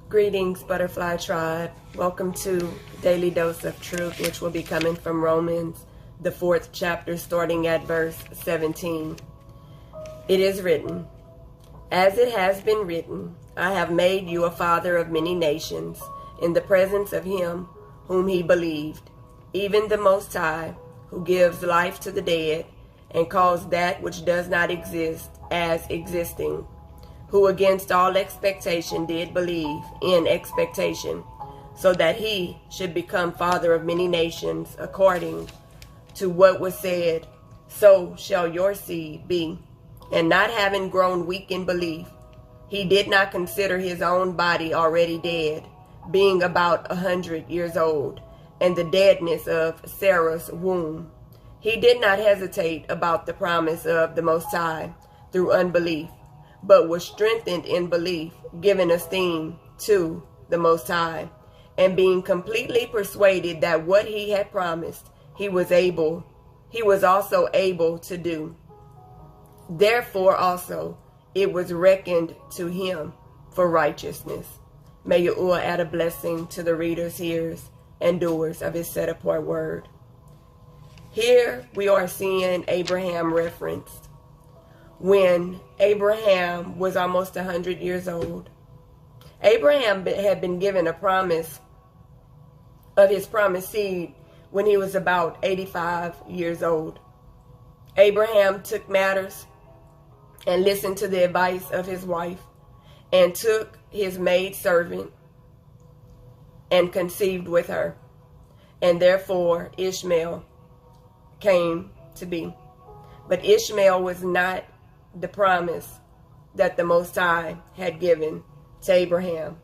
Greetings, Butterfly Tribe. Welcome to Daily Dose of Truth, which will be coming from Romans, the 4th chapter, starting at verse 17. It is written, "As it has been written, I have made you a father of many nations, in the presence of him whom he believed, even the Most High, who gives life to the dead, and calls that which does not exist as existing, who against all expectation did believe in expectation, so that he should become father of many nations, according to what was said, so shall your seed be. And not having grown weak in belief, he did not consider his own body already dead, being about 100 years old, and the deadness of Sarah's womb. He did not hesitate about the promise of the Most High through unbelief, but was strengthened in belief, giving esteem to the Most High, and being completely persuaded that what he had promised, he was also able to do. Therefore also it was reckoned to him for righteousness." May Yahuwah add a blessing to the readers, hearers, and doers of his set apart word. Here we are seeing Abraham referenced. When Abraham was almost 100 years old, Abraham had been given a promise of his promised seed when he was about 85 years old. Abraham took matters and listened to the advice of his wife, and took his maidservant and conceived with her, and therefore Ishmael came to be. But Ishmael was not the promise that the Most High had given to Abraham.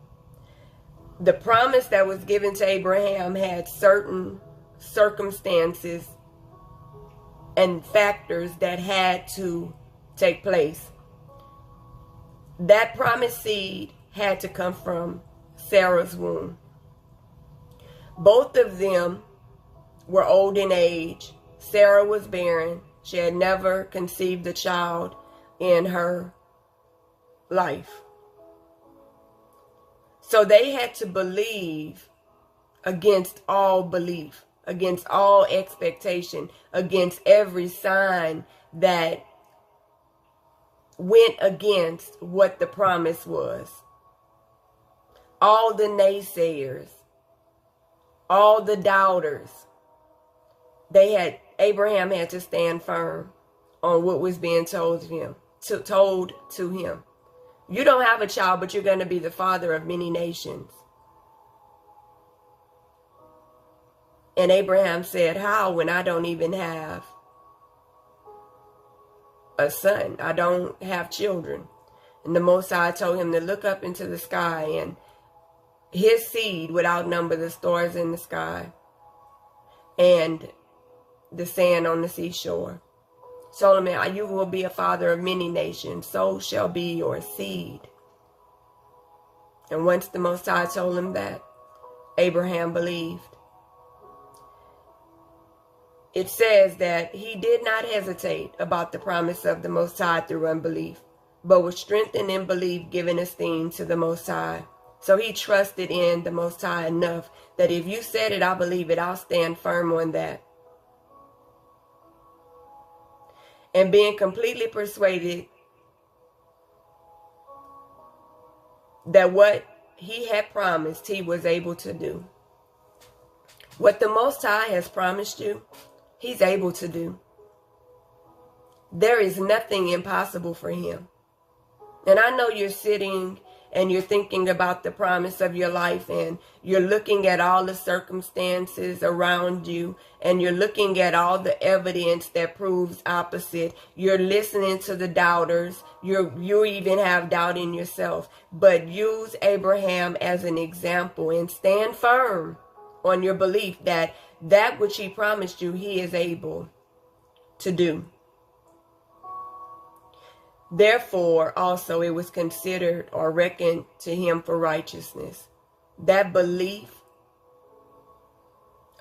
The promise that was given to Abraham had certain circumstances and factors that had to take place. That promised seed had to come from Sarah's womb. Both of them were old in age. Sarah was barren. She had never conceived a child in her life. So they had to believe against all belief, against all expectation, against every sign that went against what the promise was. All the naysayers, all the doubters, Abraham had to stand firm on what was being told to him. You don't have a child, but you're going to be the father of many nations. And Abraham said, "How, when I don't even have a son? I don't have children." And the Most High told him to look up into the sky, and his seed would outnumber the stars in the sky and the sand on the seashore. Solomon, you will be a father of many nations, so shall be your seed. And once the Most High told him that, Abraham believed. It says that he did not hesitate about the promise of the Most High through unbelief, but was strengthened in belief, giving esteem to the Most High. So he trusted in the Most High enough that if you said it, I believe it. I'll stand firm on that. And being completely persuaded that what he had promised, he was able to do. What the Most High has promised you, he's able to do. There is nothing impossible for him. And I know you're sitting and you're thinking about the promise of your life, and you're looking at all the circumstances around you, and you're looking at all the evidence that proves opposite. You're listening to the doubters. You even have doubt in yourself. But use Abraham as an example and stand firm on your belief that that which he promised you, he is able to do. Therefore, also it was considered or reckoned to him for righteousness. That belief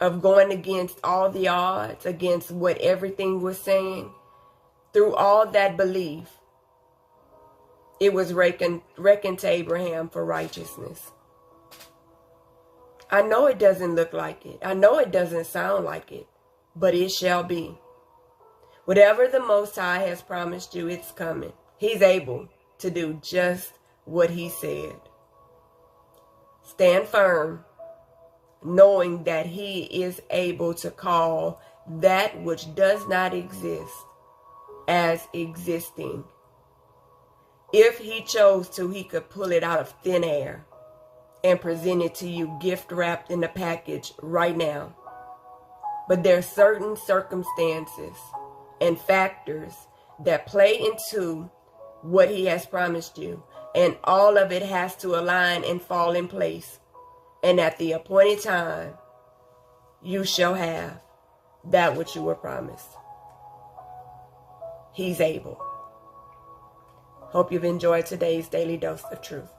of going against all the odds, against what everything was saying, through all that belief, it was reckoned to Abraham for righteousness. I know it doesn't look like it. I know it doesn't sound like it, but it shall be. Whatever the Most High has promised you, it's coming. He's able to do just what he said. Stand firm, knowing that he is able to call that which does not exist as existing. If he chose to, he could pull it out of thin air and present it to you gift wrapped in a package right now. But there are certain circumstances and factors that play into what he has promised you. And all of it has to align and fall in place. And at the appointed time, you shall have that which you were promised. He's able. Hope you've enjoyed today's Daily Dose of Truth.